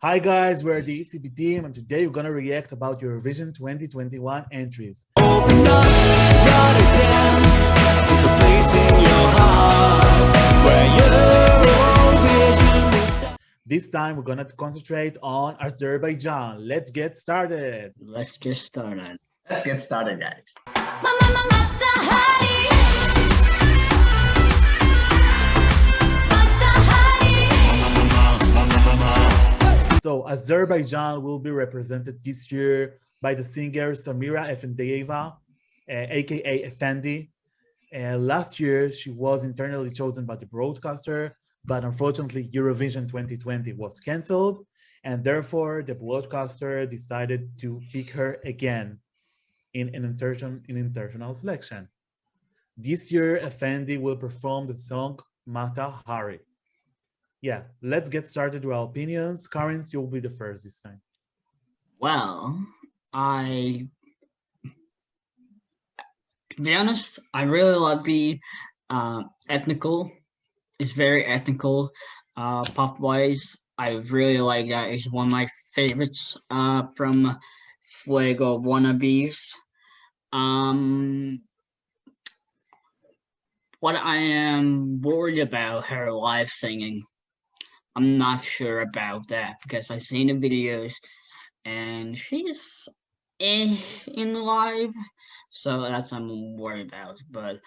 Hi guys, we're the Escbeat team, and today we're gonna react about Eurovision 2021 entries. Open up, write it down, take a place in your heart, where Eurovision is done. This time we're gonna concentrate on Azerbaijan. Let's get started. Let's get started. Let's get started, guys. So Azerbaijan will be represented this year by the singer Samira Efendi-Mata, aka Efendi. Last year, she was internally chosen by the broadcaster, but unfortunately Eurovision 2020 was cancelled, and therefore the broadcaster decided to pick her again in an international selection. This year, Effendi will perform the song Mata Hari. Yeah, let's get started with our opinions. Karins, you'll be the first this time. Well, to be honest, I really like the ethnical. It's very ethnical, pop-wise. I really like that. It's one of my favorites from Fuego Wannabes. What I am worried about her live singing. I'm not sure about that because I've seen the videos and she's in live, so that's what I'm worried about. But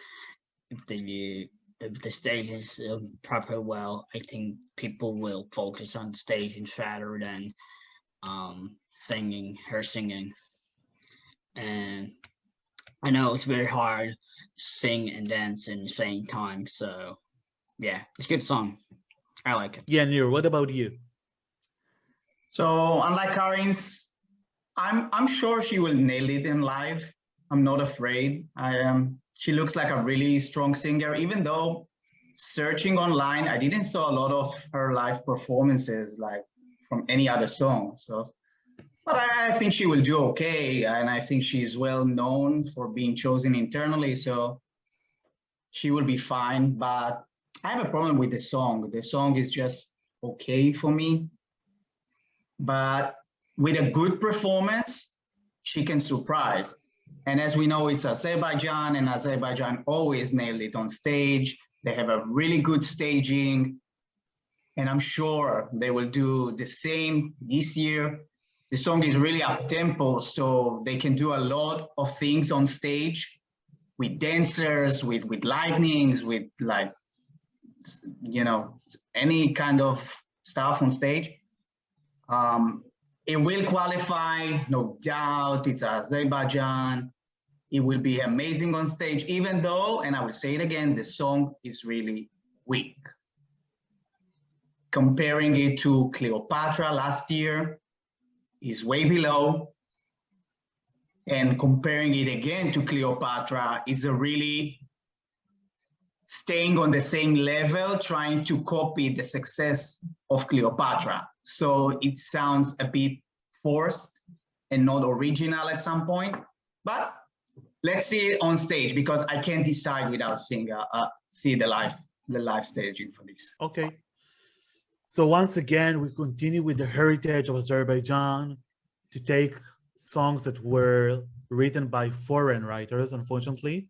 if the stage is proper well, I think people will focus on staging rather than her singing. And I know it's very hard to sing and dance in the same time, so yeah, it's a good song. I like it. Yeah, Nir, what about you? So unlike Karin's, I'm sure she will nail it in live. I'm not afraid. She looks like a really strong singer, even though searching online, I didn't saw a lot of her live performances like from any other song. But I think she will do okay, and I think she's well known for being chosen internally, so she will be fine. But I have a problem with the song. The song is just okay for me. But with a good performance, she can surprise. And as we know, it's Azerbaijan, and Azerbaijan always nailed it on stage. They have a really good staging, and I'm sure they will do the same this year. The song is really up-tempo, so they can do a lot of things on stage with dancers, with lightnings, with like, you know, any kind of stuff on stage. It will qualify, no doubt. It's Azerbaijan. It will be amazing on stage, even though, and I will say it again, the song is really weak. Comparing it to Cleopatra last year is way below. And comparing it again to Cleopatra is a really staying on the same level, trying to copy the success of Cleopatra. So it sounds a bit forced and not original at some point, but let's see it on stage because I can't decide without seeing see the live staging for this. Okay. So once again, we continue with the heritage of Azerbaijan to take songs that were written by foreign writers, unfortunately.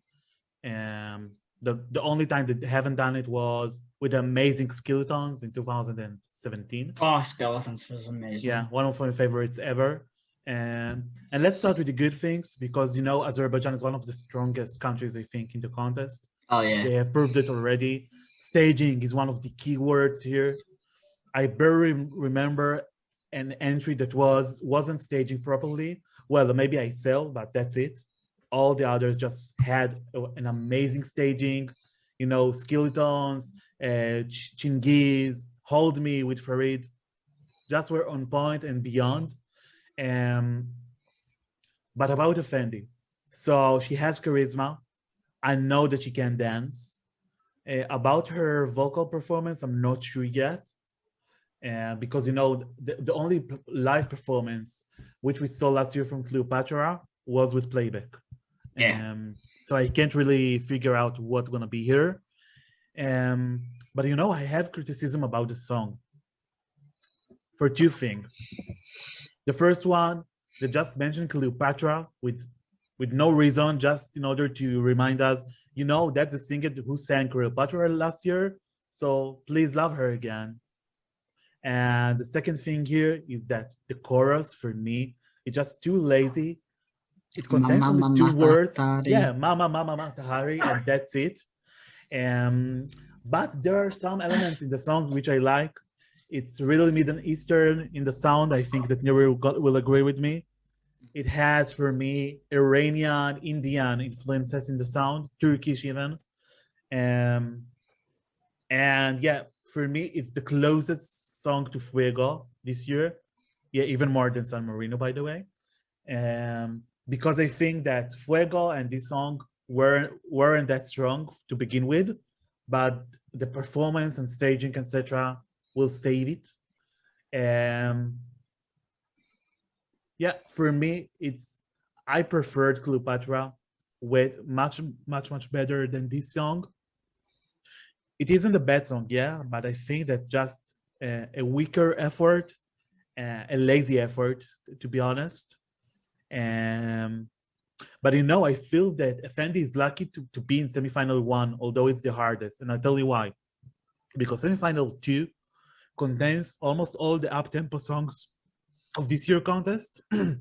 The only time that they haven't done it was with Amazing Skeletons in 2017. Oh, Skeletons was amazing. Yeah, one of my favorites ever. And let's start with the good things because, you know, Azerbaijan is one of the strongest countries, I think, in the contest. Oh, yeah. They have proved it already. Staging is one of the key words here. I barely remember an entry that wasn't staging properly. Well, maybe I sell, but that's it. All the others just had an amazing staging, you know, Skeletons, Chingiz, Hold Me with Farid, just were on point and beyond. But about Effendi, so she has charisma. I know that she can dance. About her vocal performance, I'm not sure yet. Because, you know, the only live performance which we saw last year from Cleopatra was with playback. Yeah. So I can't really figure out what's gonna be here. But, you know, I have criticism about the song. for two things. The first one, they just mentioned Cleopatra with no reason, just in order to remind us, you know, that's the singer who sang Cleopatra last year, so please love her again. And the second thing here is that the chorus for me is just too lazy. It contains Mama, only mama, two words. Matahari. Yeah, mama, mama, matahari, and that's it. But there are some elements in the song which I like. It's really Middle Eastern in the sound. I think that Nuri will agree with me. It has, for me, Iranian, Indian influences in the sound, Turkish even. And yeah, for me, it's the closest song to Fuego this year. Yeah, even more than San Marino, by the way. Because I think that Fuego and this song weren't that strong to begin with, but the performance and staging, etc., will save it. Yeah, for me, I preferred Cleopatra with much better than this song. It isn't a bad song, yeah, but I think that just a weaker effort, a lazy effort, to be honest. But I feel that Effendi is lucky to be in semifinal 1, although it's the hardest, and I'll tell you why. Because semifinal 2 contains almost all the up-tempo songs of this year contest. We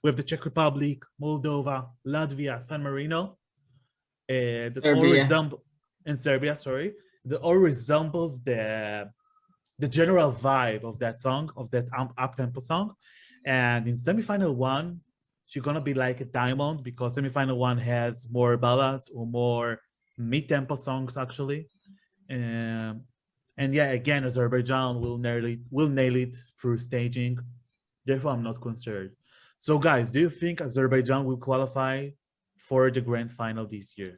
have the Czech Republic, Moldova, Latvia, San Marino, that all resemble, and Serbia, sorry, that all resembles the general vibe of that song, of that up-tempo song. And in semifinal 1, she's gonna be like a diamond, because semifinal 1 has more ballads or more mid-tempo songs actually. And yeah, again, Azerbaijan will nail it through staging. Therefore, I'm not concerned. So guys, do you think Azerbaijan will qualify for the grand final this year?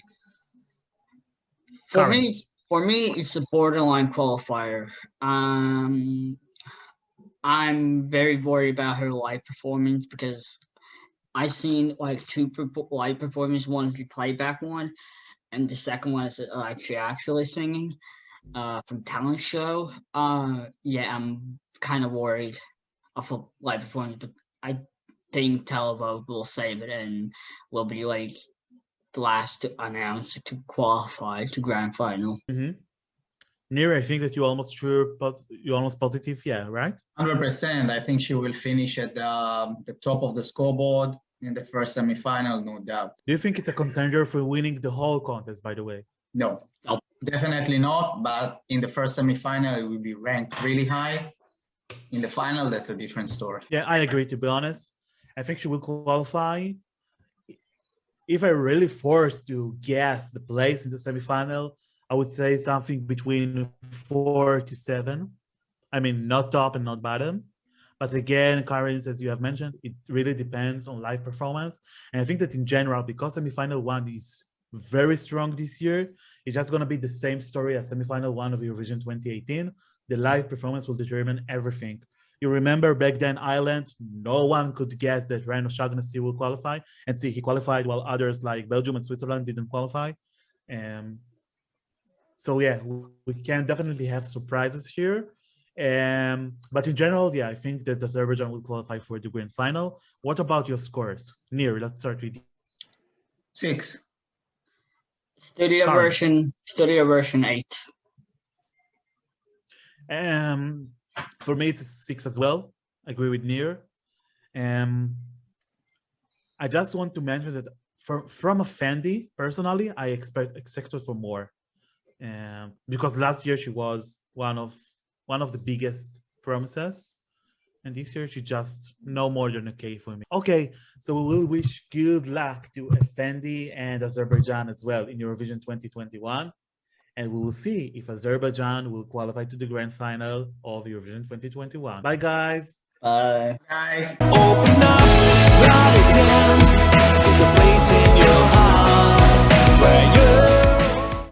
For me, it's a borderline qualifier. I'm very worried about her live performance, because I've seen like two live performances. One is the playback one, and the second one is actually singing from talent show. Yeah, I'm kind of worried of a live performance, but I think Televote will save it and will be like the last to announce to qualify to grand final. Nir, I think that you're almost positive, yeah, right? 100%. I think she will finish at the top of the scoreboard in the first semifinal, no doubt. Do you think it's a contender for winning the whole contest, by the way? No, definitely not. But in the first semifinal, it will be ranked really high. In the final, that's a different story. Yeah, I agree, to be honest. I think she will qualify. If I really forced to guess the place in the semifinal, I would say something between 4 to 7. I mean, not top and not bottom. But again, Karin, as you have mentioned, it really depends on live performance. And I think that in general, because semifinal 1 is very strong this year, it's just going to be the same story as semifinal 1 of Eurovision 2018. The live performance will determine everything. You remember back then, Ireland, no one could guess that Ryan O'Shaughnessy will qualify. And see, he qualified while others like Belgium and Switzerland didn't qualify. So yeah, we can definitely have surprises here. But in general, yeah, I think that Azerbaijan will qualify for the grand final. What about your scores? Nir, let's start with you. 6. Studio version 8. For me, it's a 6 as well. I agree with Nir. I just want to mention that from Effendi, personally, I expected for more. Because last year she was one of the biggest promises, and this year she just no more than okay for me. Okay, so we will wish good luck to Effendi and Azerbaijan as well in Eurovision 2021, and we will see if Azerbaijan will qualify to the grand final of Eurovision 2021. Bye, guys. Bye. Guys. Open up, write it down, take a place in your heart where you